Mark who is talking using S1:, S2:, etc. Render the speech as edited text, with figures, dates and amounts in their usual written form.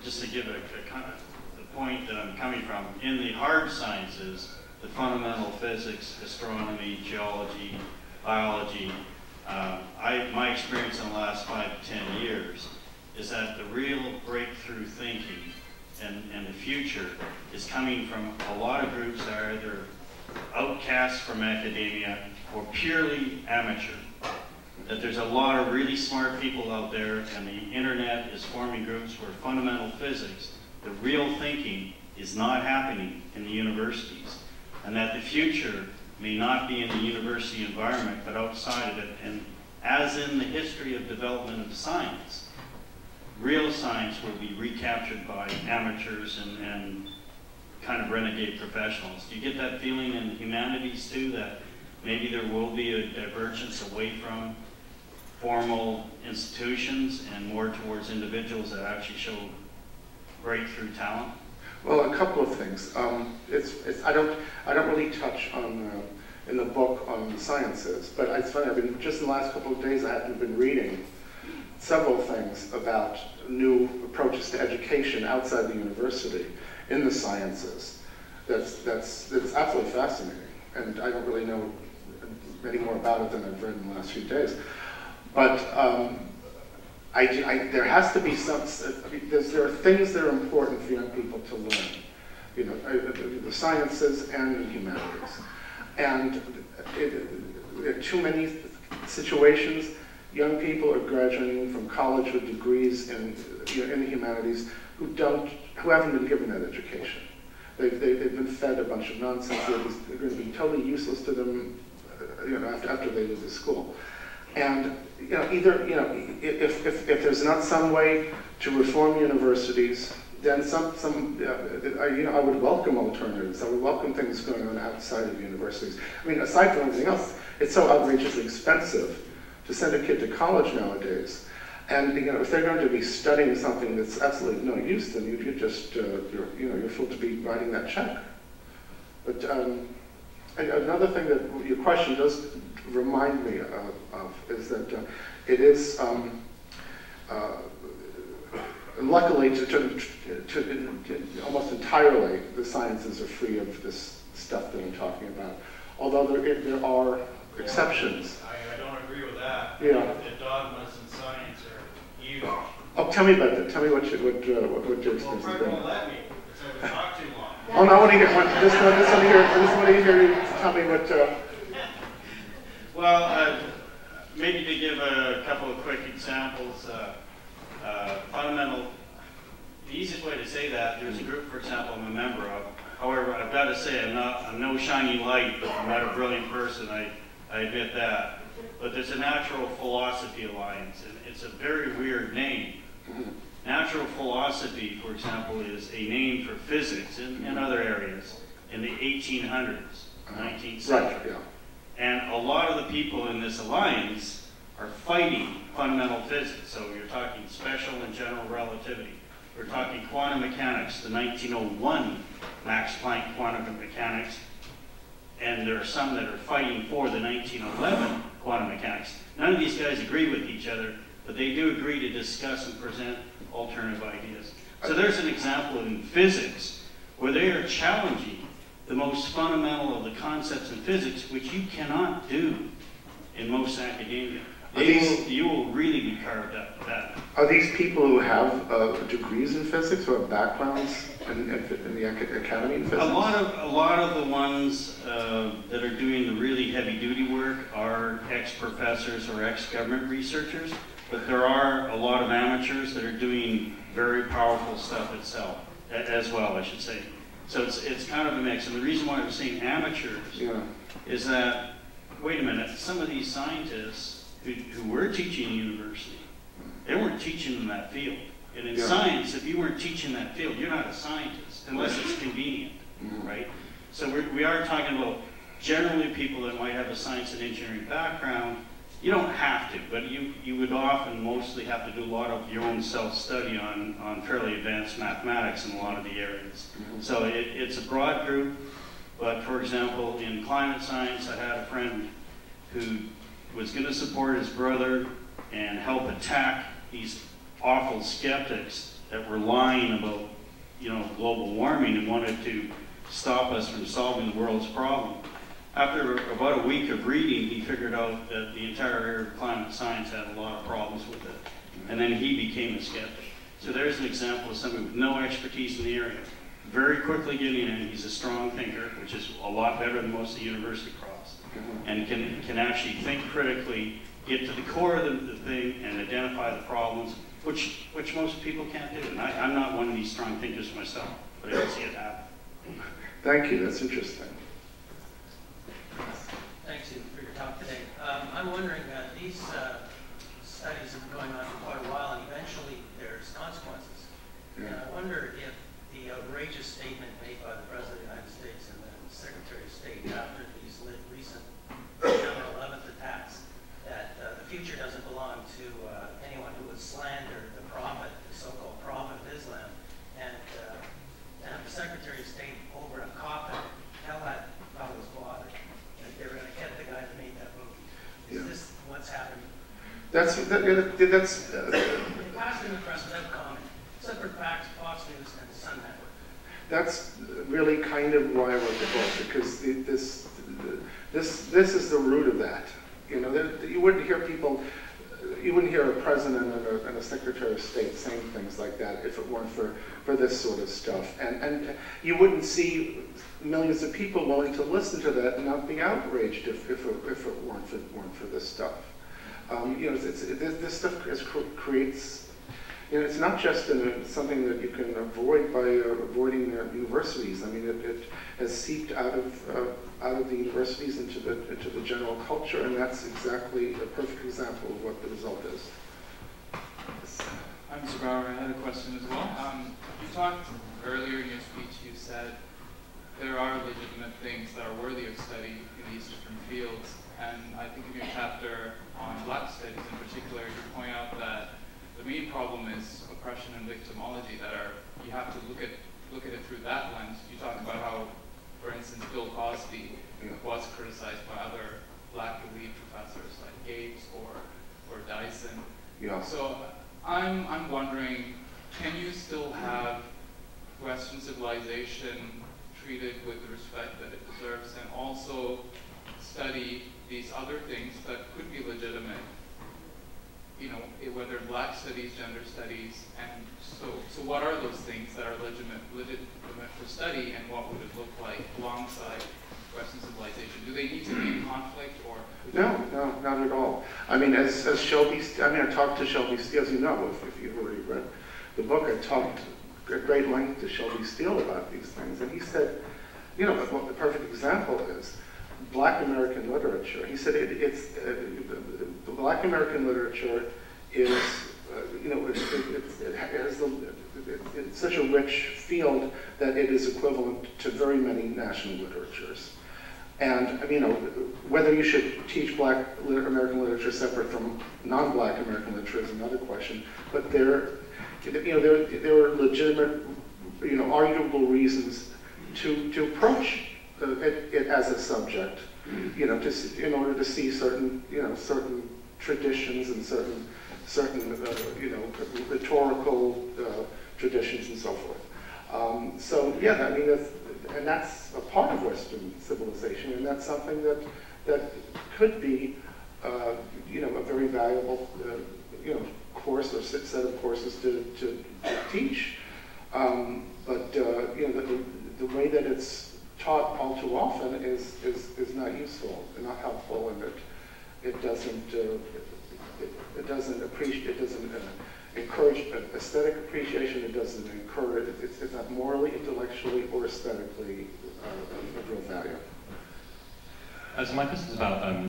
S1: just to give a kind of the point that I'm coming from, in the hard sciences, the fundamental physics, astronomy, geology, biology, my experience in the last 5 to 10 years is that the real breakthrough thinking and the future is coming from a lot of groups that are either outcasts from academia or purely amateur. That there's a lot of really smart people out there, and the internet is forming groups where fundamental physics, the real thinking, is not happening in the universities. And that the future may not be in the university environment, but outside of it. And as in the history of development of science, real science will be recaptured by amateurs and kind of renegade professionals. Do you get that feeling in the humanities too, that maybe there will be a divergence away from formal institutions and more towards individuals that actually show breakthrough talent?
S2: Well, a couple of things. I don't really touch on in the book on the sciences, but it's funny. I've been just in the last couple of days. I have been reading several things about new approaches to education outside the university in the sciences. That's absolutely fascinating, and I don't really know any more about it than I've read in the last few days. But there has to be some. There are things that are important for young people to learn, you know, the sciences and the humanities. And there are too many situations. Young people are graduating from college with degrees in the humanities who haven't been given that education. They've been fed a bunch of nonsense. They're going to be totally useless to them, after they leave the school. And if there's not some way to reform universities, then I would welcome alternatives. I would welcome things going on outside of universities. I mean, aside from everything else, it's so outrageously expensive to send a kid to college nowadays. And if they're going to be studying something that's absolutely no use, then you're just you're fooled to be writing that check. But another thing that your question does remind me of is that it is luckily to almost entirely the sciences are free of this stuff that I'm talking about. Although there are exceptions.
S1: I don't agree with that.
S2: Yeah.
S1: The dogmas in science are huge.
S2: Oh, tell me about that. Tell me what your experience has been.
S1: Well, Fred won't let me, because I would talk too long.
S2: Oh, no, I want to hear. I just want to hear you tell me what.
S1: Well, maybe to give a couple of quick examples. The easiest way to say that, there's a group, for example, I'm a member of. However, I've got to say, I'm no shining light, but I'm not a brilliant person. I admit that. But there's a Natural Philosophy Alliance, and it's a very weird name. Natural philosophy, for example, is a name for physics in other areas in the 1800s, 19th century.
S2: Right, yeah.
S1: And a lot of the people in this alliance are fighting fundamental physics. So you're talking special and general relativity. We're talking quantum mechanics, the 1901 Max Planck quantum mechanics. And there are some that are fighting for the 1911 quantum mechanics. None of these guys agree with each other, but they do agree to discuss and present alternative ideas. So there's an example in physics where they are challenging the most fundamental of the concepts in physics, which you cannot do in most academia. You will really be carved up with that.
S2: Are these people who have degrees in physics or have backgrounds in the academy in physics?
S1: A lot of the ones that are doing the really heavy-duty work are ex-professors or ex-government researchers, but there are a lot of amateurs that are doing very powerful stuff itself, as well, I should say. So it's kind of a mix. And the reason why I'm saying amateurs is that, wait a minute, some of these scientists who were teaching in university, they weren't teaching in that field. And in science, if you weren't teaching that field, you're not a scientist, unless it's convenient, right? So we are talking about generally people that might have a science and engineering background. You don't have to, but you would often mostly have to do a lot of your own self-study on fairly advanced mathematics in a lot of the areas. So it's a broad group, but for example, in climate science, I had a friend who was going to support his brother and help attack these awful skeptics that were lying about, global warming and wanted to stop us from solving the world's problem. After about a week of reading, he figured out that the entire area of climate science had a lot of problems with it. And then he became a skeptic. So there's an example of somebody with no expertise in the area. Very quickly getting in, he's a strong thinker, which is a lot better than most of the university crowds, and can actually think critically, get to the core of the thing, and identify the problems, which most people can't do. And I'm not one of these strong thinkers myself, but I can see it happen.
S2: Thank you, that's interesting.
S3: Thanks for your talk today. I'm wondering, these studies have been going on for quite a while, and eventually there's consequences.
S2: Yeah.
S3: And I wonder if the outrageous statement made by the President of the United States and the Secretary of State after these recent September 11th attacks, that the future doesn't belong to anyone who would slander the prophet, the so-called prophet of Islam, and have the Secretary of State over a coffin tell that fellow's father that they're going to get the guy that made that movie. Is this what's happening?
S2: That's
S3: It passed in the press without comment, except for Fox News and Sun Network.
S2: That's really kind of why I wrote the book, because this is the root of that. You wouldn't hear people, you wouldn't hear a president and a secretary of state saying things like that if it weren't for this sort of stuff. And you wouldn't see millions of people willing to listen to that and not be outraged if it weren't for this stuff. This stuff creates. It's not just something that you can avoid by avoiding universities. I mean, it has seeped out of the universities into the general culture, and that's exactly a perfect example of what the result is.
S4: I'm Mr. Bawer. I had a question as well. You talked earlier in your speech. You said there are legitimate things that are worthy of study in these different fields, and I think in your chapter on Black studies in particular, you point out that the main problem is oppression and victimology. You have to look at it through that lens. You talk about how, for instance, Bill Cosby was criticized by other Black elite professors like Gates or Dyson.
S2: Yeah.
S4: So I'm wondering, can you still have Western civilization treated with the respect that it deserves, and also study these other things that could be legitimate? Whether Black studies, gender studies, and so what are those things that are legitimate for study, and what would it look like alongside Western civilization? Do they need to be in conflict, or?
S2: No, not at all. I mean, as Shelby, I talked to Shelby Steele, as you know, if you've already read the book, I talked at great length to Shelby Steele about these things, and he said, what the perfect example is Black American literature. He said the Black American literature is, it's such a rich field that it is equivalent to very many national literatures. And whether you should teach Black American literature separate from non-Black American literature is another question. But there are legitimate, arguable reasons to approach it as a subject, in order to see certain traditions and certain rhetorical traditions and so forth. So yeah, and that's a part of Western civilization, and that's something that could be, a very valuable, course or set of courses to teach. But the way that it's taught all too often is not useful and not helpful, and it doesn't encourage aesthetic appreciation. It doesn't encourage. It's not morally, intellectually, or aesthetically of real value.
S5: So my question is about